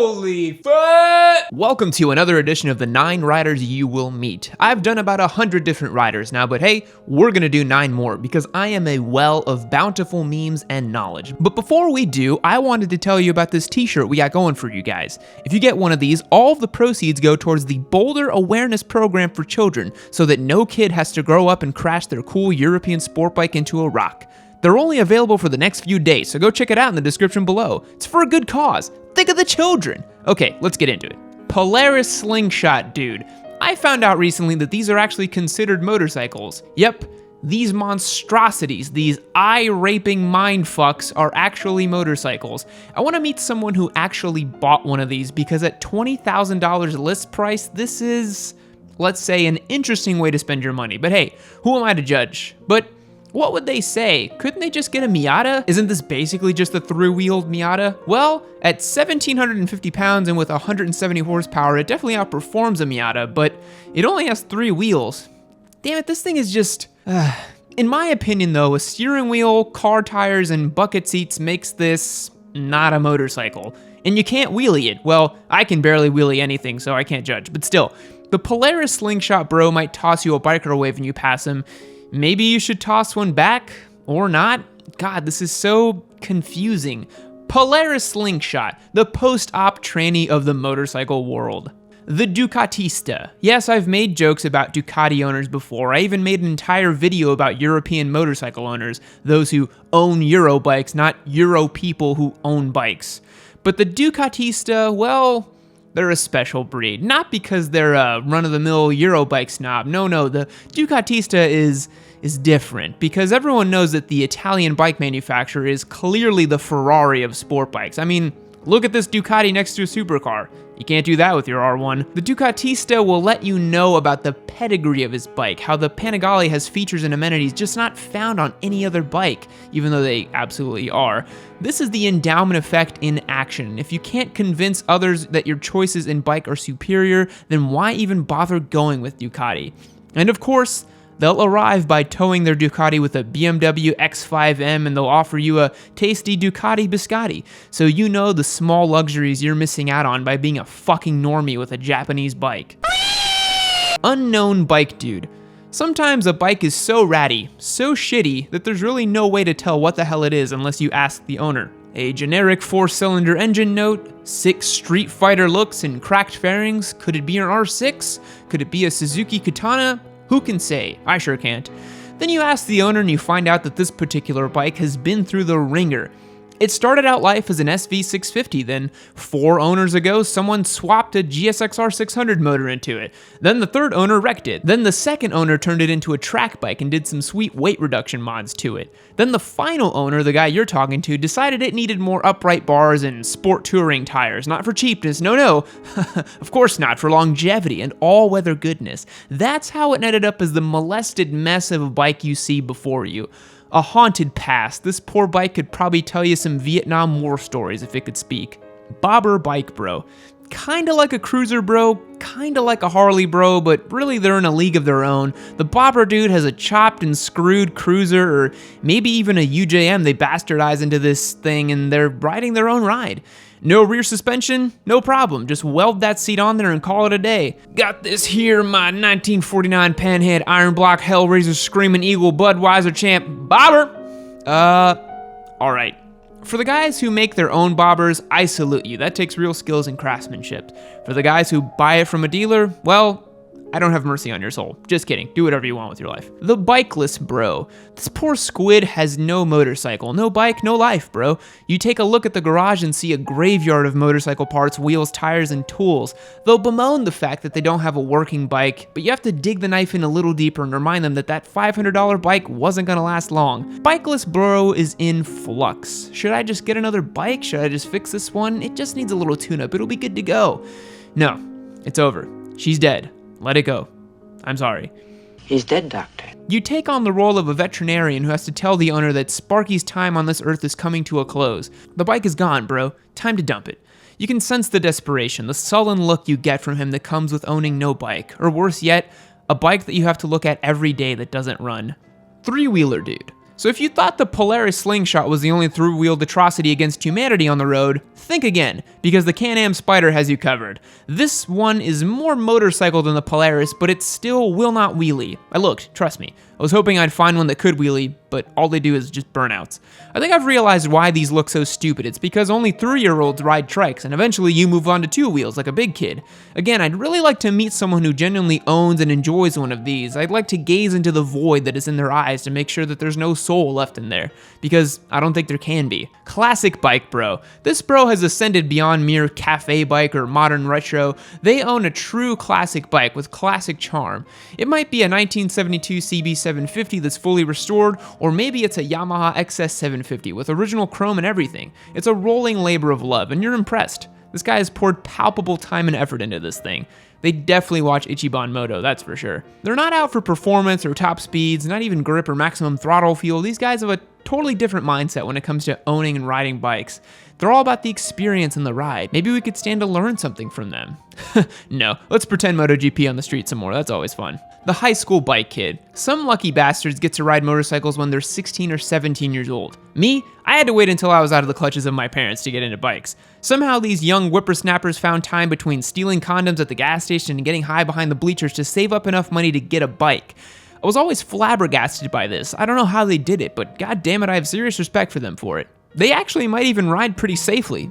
Holy fuck! Welcome to another edition of the 9 riders you will meet. I've done about 100 different riders now, but hey, we're gonna do 9 more because I am a well of bountiful memes and knowledge. But before we do, I wanted to tell you about this t-shirt we got going for you guys. If you get one of these, all of the proceeds go towards the Boulder Awareness Program for children so that no kid has to grow up and crash their cool European sport bike into a rock. They're only available for the next few days, so go check it out in the description below. It's for a good cause. Think of the children. Okay, let's get into it. Polaris Slingshot dude. I found out recently that these are actually considered motorcycles. Yep, these monstrosities, these eye-raping mindfucks are actually motorcycles. I want to meet someone who actually bought one of these because at $20,000 list price, this is, let's say, an interesting way to spend your money. But hey, who am I to judge? But what would they say? Couldn't they just get a Miata? Isn't this basically just a 3-wheeled Miata? Well, at 1,750 pounds and with 170 horsepower, it definitely outperforms a Miata, but it only has 3 wheels. Damn it, this thing is just... In my opinion though, a steering wheel, car tires, and bucket seats makes this not a motorcycle. And you can't wheelie it. Well, I can barely wheelie anything, so I can't judge, but still. The Polaris Slingshot bro might toss you a biker wave when you pass him. Maybe you should toss one back, or not. God, this is so confusing. Polaris Slingshot, the post-op tranny of the motorcycle world. The Ducatista. Yes, I've made jokes about Ducati owners before. I even made an entire video about European motorcycle owners, those who own Euro bikes, not Euro people who own bikes. But the Ducatista, well, they're a special breed. Not because they're a run-of-the-mill Eurobike snob. No, the Ducatista is different because everyone knows that the Italian bike manufacturer is clearly the Ferrari of sport bikes. I mean, look at this Ducati next to a supercar. You can't do that with your R1. The Ducatista will let you know about the pedigree of his bike, how the Panigale has features and amenities just not found on any other bike, even though they absolutely are. This is the endowment effect in action. If you can't convince others that your choices in bike are superior, then why even bother going with Ducati? And of course, they'll arrive by towing their Ducati with a BMW X5M and they'll offer you a tasty Ducati biscotti, so you know the small luxuries you're missing out on by being a fucking normie with a Japanese bike. Unknown bike dude. Sometimes a bike is so ratty, so shitty, that there's really no way to tell what the hell it is unless you ask the owner. A generic 4-cylinder engine note, 6 Street Fighter looks and cracked fairings. Could it be an R6? Could it be a Suzuki Katana? Who can say? I sure can't. Then you ask the owner and you find out that this particular bike has been through the ringer. It started out life as an SV650, then 4 owners ago, someone swapped a GSXR 600 motor into it. Then the 3rd owner wrecked it. Then the 2nd owner turned it into a track bike and did some sweet weight reduction mods to it. Then the final owner, the guy you're talking to, decided it needed more upright bars and sport touring tires. Not for cheapness, no, of course not, for longevity and all-weather goodness. That's how it ended up as the molested mess of a bike you see before you. A haunted past. This poor bike could probably tell you some Vietnam War stories if it could speak. Bobber bike bro. Kinda like a cruiser bro, kinda like a Harley bro, but really they're in a league of their own. The bobber dude has a chopped and screwed cruiser, or maybe even a UJM they bastardize into this thing and they're riding their own ride. No rear suspension? No problem. Just weld that seat on there and call it a day. Got this here, my 1949 Panhead Iron Block Hellraiser Screaming Eagle Budweiser Champ Bobber. Alright. For the guys who make their own bobbers, I salute you. That takes real skills and craftsmanship. For the guys who buy it from a dealer, well, I don't have mercy on your soul. Just kidding. Do whatever you want with your life. The Bikeless Bro. This poor squid has no motorcycle. No bike, no life, bro. You take a look at the garage and see a graveyard of motorcycle parts, wheels, tires, and tools. They'll bemoan the fact that they don't have a working bike, but you have to dig the knife in a little deeper and remind them that that $500 bike wasn't gonna last long. Bikeless Bro is in flux. Should I just get another bike? Should I just fix this one? It just needs a little tune-up. It'll be good to go. No, it's over. She's dead. Let it go. I'm sorry. He's dead, Doctor. You take on the role of a veterinarian who has to tell the owner that Sparky's time on this earth is coming to a close. The bike is gone, bro. Time to dump it. You can sense the desperation, the sullen look you get from him that comes with owning no bike. Or worse yet, a bike that you have to look at every day that doesn't run. 3-wheeler dude. So if you thought the Polaris Slingshot was the only through-wheeled atrocity against humanity on the road, think again, because the Can-Am Spyder has you covered. This one is more motorcycle than the Polaris, but it still will not wheelie. I looked, trust me. I was hoping I'd find one that could wheelie, but all they do is just burnouts. I think I've realized why these look so stupid. It's because only 3-year-olds ride trikes, and eventually you move on to 2 wheels like a big kid. Again, I'd really like to meet someone who genuinely owns and enjoys one of these. I'd like to gaze into the void that is in their eyes to make sure that there's no soul left in there, because I don't think there can be. Classic bike bro. This bro has ascended beyond mere cafe bike or modern retro. They own a true classic bike with classic charm. It might be a 1972 CB750 that's fully restored, or maybe it's a Yamaha XS750 with original chrome and everything. It's a rolling labor of love, and you're impressed. This guy has poured palpable time and effort into this thing. They definitely watch Ichiban Moto, that's for sure. They're not out for performance or top speeds, not even grip or maximum throttle feel. These guys have a totally different mindset when it comes to owning and riding bikes. They're all about the experience and the ride. Maybe we could stand to learn something from them. No, let's pretend MotoGP on the street some more, that's always fun. The high school bike kid. Some lucky bastards get to ride motorcycles when they're 16 or 17 years old. Me, I had to wait until I was out of the clutches of my parents to get into bikes. Somehow these young whippersnappers found time between stealing condoms at the gas station and getting high behind the bleachers to save up enough money to get a bike. I was always flabbergasted by this. I don't know how they did it, but god damn it, I have serious respect for them for it. They actually might even ride pretty safely.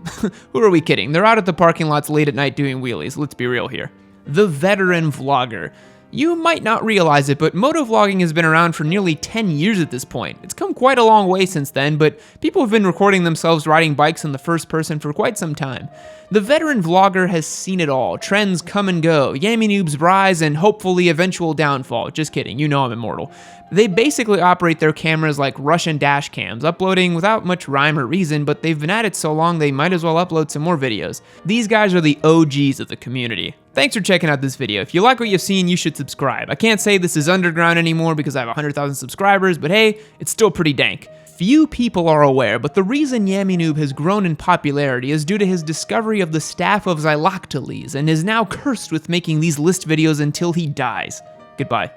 Who are we kidding? They're out at the parking lots late at night doing wheelies, let's be real here. The veteran vlogger. You might not realize it, but motovlogging has been around for nearly 10 years at this point. It's come quite a long way since then, but people have been recording themselves riding bikes in the first person for quite some time. The veteran vlogger has seen it all. Trends come and go, Yammie Noob's rise, and hopefully eventual downfall. Just kidding, you know I'm immortal. They basically operate their cameras like Russian dash cams, uploading without much rhyme or reason, but they've been at it so long they might as well upload some more videos. These guys are the OGs of the community. Thanks for checking out this video. If you like what you've seen, you should subscribe. I can't say this is underground anymore because I have 100,000 subscribers, but hey, it's still pretty dank. Few people are aware, but the reason Yammie Noob has grown in popularity is due to his discovery of the staff of Xyloctoles and is now cursed with making these list videos until he dies. Goodbye.